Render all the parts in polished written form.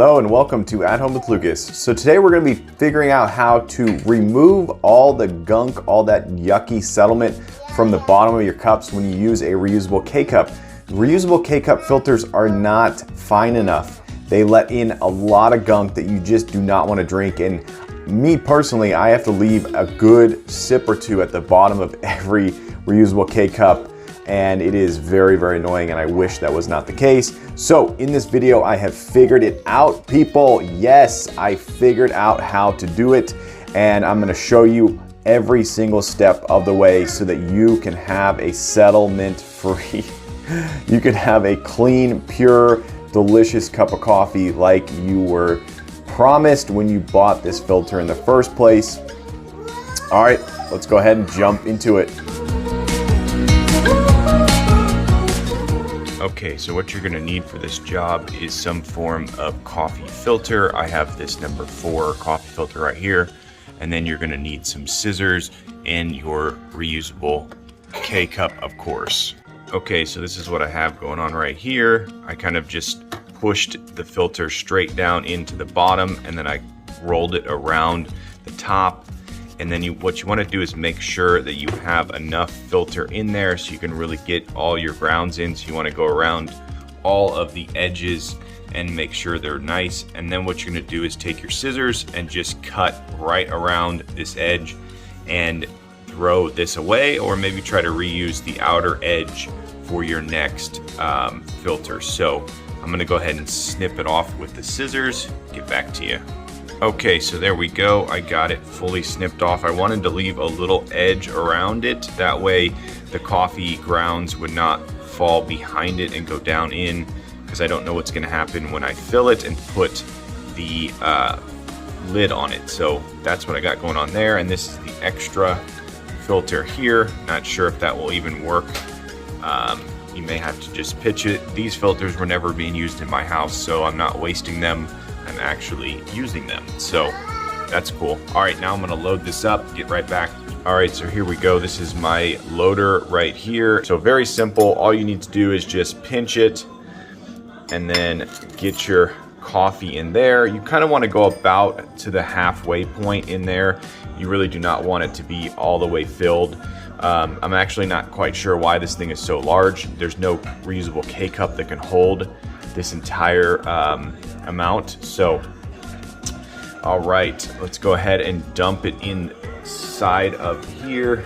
Hello and welcome to At Home with Lucas. So today we're going to be figuring out how to remove all the gunk, all that yucky settlement from the bottom of your cups when you use a reusable K-Cup. Reusable K-Cup filters are not fine enough. They let in a lot of gunk that you just do not want to drink, and me personally, I have to leave a good sip or two at the bottom of every reusable K-Cup, and it is very, very annoying, and I wish that was not the case. So in this video, I have figured it out, people. Yes, I figured out how to do it, and I'm gonna show you every single step of the way so that you can have a settlement-free, you can have a clean, pure, delicious cup of coffee like you were promised when you bought this filter in the first place. All right, let's go ahead and jump into it. Okay, so what you're gonna need for this job is some form of coffee filter. I have this number 4 coffee filter right here. And then you're gonna need some scissors and your reusable K-Cup, of course. Okay, so this is what I have going on right here. I kind of just pushed the filter straight down into the bottom, and then I rolled it around the top. And then what you want to do is make sure that you have enough filter in there so you can really get all your grounds in. So you want to go around all of the edges and make sure they're nice. And then what you're going to do is take your scissors and just cut right around this edge and throw this away, or maybe try to reuse the outer edge for your next filter. So I'm going to go ahead and snip it off with the scissors. Get back to you. Okay, so there we go. I got it fully snipped off. I wanted to leave a little edge around it. That way the coffee grounds would not fall behind it and go down in, because I don't know what's going to happen when I fill it and put the lid on it. So that's what I got going on there. And this is the extra filter here. Not sure if that will even work. You may have to just pitch it. These filters were never being used in my house, so I'm not wasting them. I'm actually using them, so that's cool. All right, now I'm gonna load this up, get right back. All right, so here we go. This is my loader right here. So very simple. All you need to do is just pinch it and then get your coffee in there. You kind of want to go about to the halfway point in there. You really do not want it to be all the way filled. I'm actually not quite sure why this thing is so large. There's no reusable K-Cup that can hold this entire amount. So, all right, let's go ahead and dump it inside of here.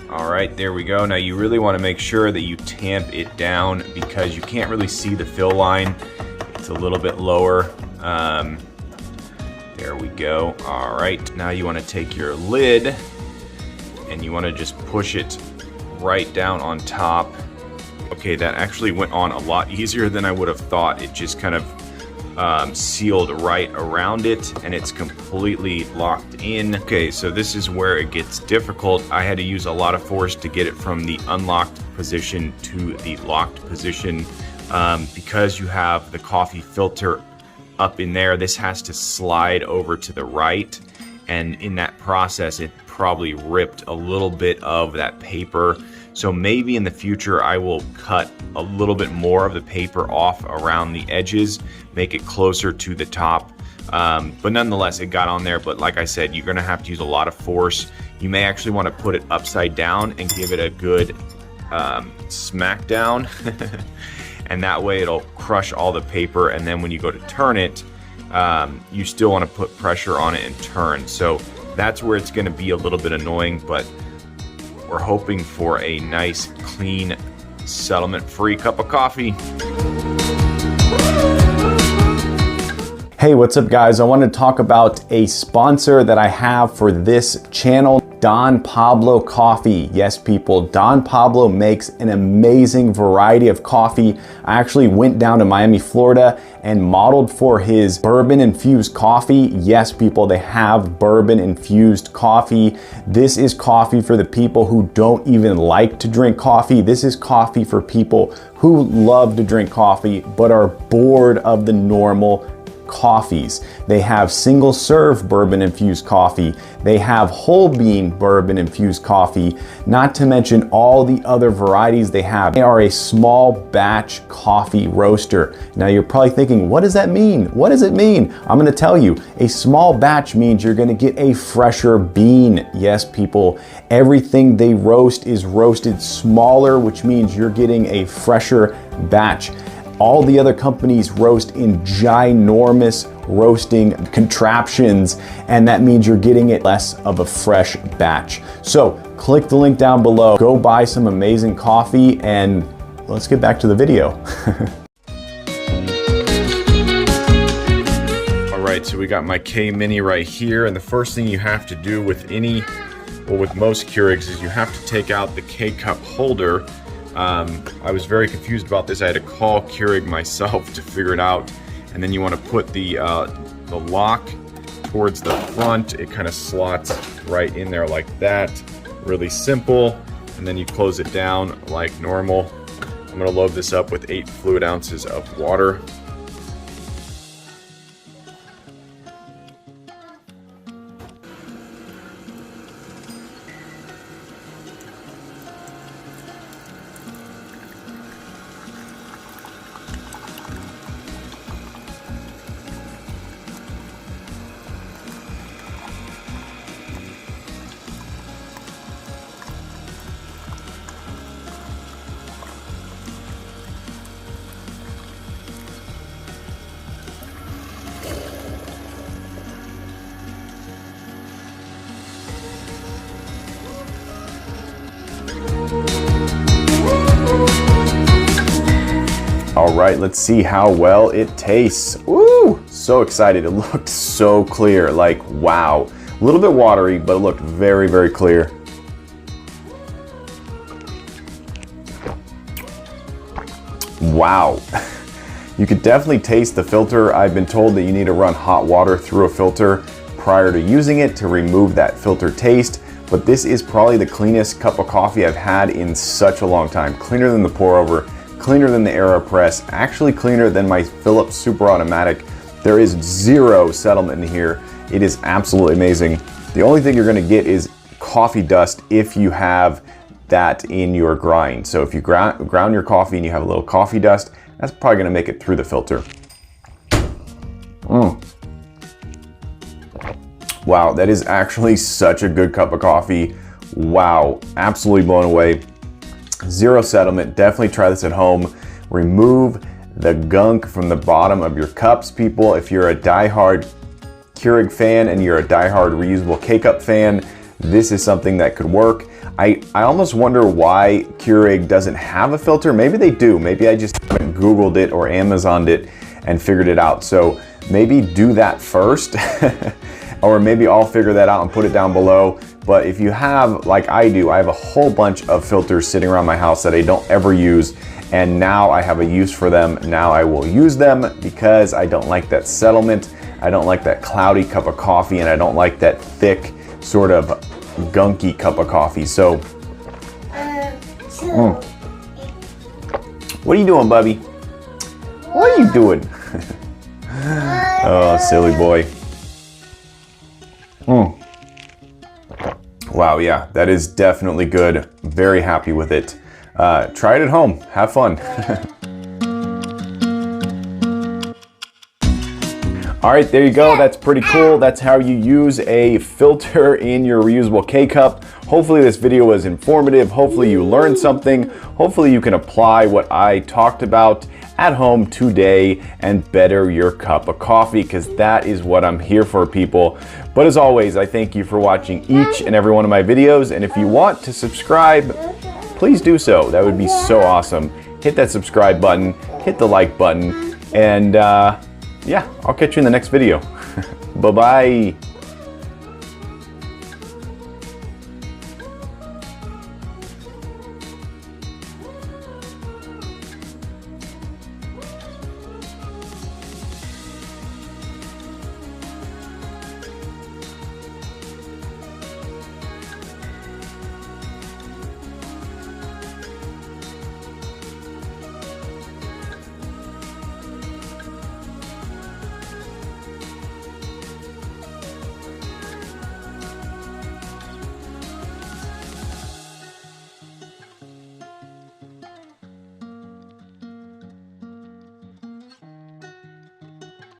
All right, there we go. Now you really want to make sure that you tamp it down, because you can't really see the fill line. It's a little bit lower. There we go. All right, now you want to take your lid and you want to just push it right down on top. Okay, that actually went on a lot easier than I would have thought. It just kind of sealed right around it, and it's completely locked in. Okay, so this is where it gets difficult. I had to use a lot of force to get it from the unlocked position to the locked position. Because you have the coffee filter up in there, this has to slide over to the right, and in that process it probably ripped a little bit of that paper. So maybe in the future I will cut a little bit more of the paper off around the edges, make it closer to the top. But nonetheless, it got on there. But like I said, you're gonna have to use a lot of force. You may actually want to put it upside down and give it a good smack down. And that way it'll crush all the paper, and then when you go to turn it, you still want to put pressure on it and turn. So that's where it's going to be a little bit annoying, but we're hoping for a nice, clean, settlement-free cup of coffee. Hey, what's up guys? I want to talk about a sponsor that I have for this channel, Don Pablo Coffee. Yes, people, Don Pablo makes an amazing variety of coffee. I actually went down to Miami, Florida and modeled for his bourbon infused coffee. Yes, people, they have bourbon infused coffee. This is coffee for the people who don't even like to drink coffee. This is coffee for people who love to drink coffee but are bored of the normal coffees. They have single serve bourbon infused coffee. They have whole bean bourbon infused coffee, not to mention all the other varieties they have. They are a small batch coffee roaster. Now you're probably thinking, what does that mean? What does it mean? I'm gonna tell you, a small batch means you're gonna get a fresher bean. Yes, people, everything they roast is roasted smaller, which means you're getting a fresher batch. All the other companies roast in ginormous roasting contraptions, and that means you're getting it less of a fresh batch. So click the link down below, go buy some amazing coffee, and let's get back to the video. All right, so we got my K Mini right here, and the first thing you have to do with with most Keurigs is you have to take out the K-cup holder. I was very confused about this. I had to call Keurig myself to figure it out. And then you want to put the lock towards the front. It kind of slots right in there like that. Really simple. And then you close it down like normal. I'm going to load this up with 8 fluid ounces of water. All right, let's see how well it tastes. Woo! So excited. It looked so clear, like wow. A little bit watery, but it looked very, very clear. Wow. You could definitely taste the filter. I've been told that you need to run hot water through a filter prior to using it to remove that filter taste. But this is probably the cleanest cup of coffee I've had in such a long time. Cleaner than the pour over, cleaner than the AeroPress, actually cleaner than my Philips Super Automatic. There is zero settlement in here. It is absolutely amazing. The only thing you're gonna get is coffee dust if you have that in your grind. So if you ground your coffee and you have a little coffee dust, that's probably gonna make it through the filter. Wow, that is actually such a good cup of coffee. Wow, absolutely blown away. Zero settlement, definitely try this at home. Remove the gunk from the bottom of your cups, people. If you're a diehard Keurig fan and you're a diehard reusable K-cup fan, this is something that could work. I almost wonder why Keurig doesn't have a filter. Maybe they do. Maybe I just haven't Googled it or Amazoned it and figured it out. So maybe do that first. Or maybe I'll figure that out and put it down below. But if you have, like I do, I have a whole bunch of filters sitting around my house that I don't ever use. And now I have a use for them. Now I will use them because I don't like that settlement. I don't like that cloudy cup of coffee, and I don't like that thick, sort of gunky cup of coffee. So, What are you doing, Bubby? What are you doing? Oh, silly boy. Wow, yeah, that is definitely good. Very happy with it. Try it at home. Have fun. All right, there you go. That's pretty cool. That's how you use a filter in your reusable K-cup. Hopefully this video was informative. Hopefully you learned something. Hopefully you can apply what I talked about at home today and better your cup of coffee, because that is what I'm here for, people. But as always, I thank you for watching each and every one of my videos. And if you want to subscribe, please do so. That would be so awesome. Hit that subscribe button, hit the like button, and yeah, I'll catch you in the next video. Bye-bye.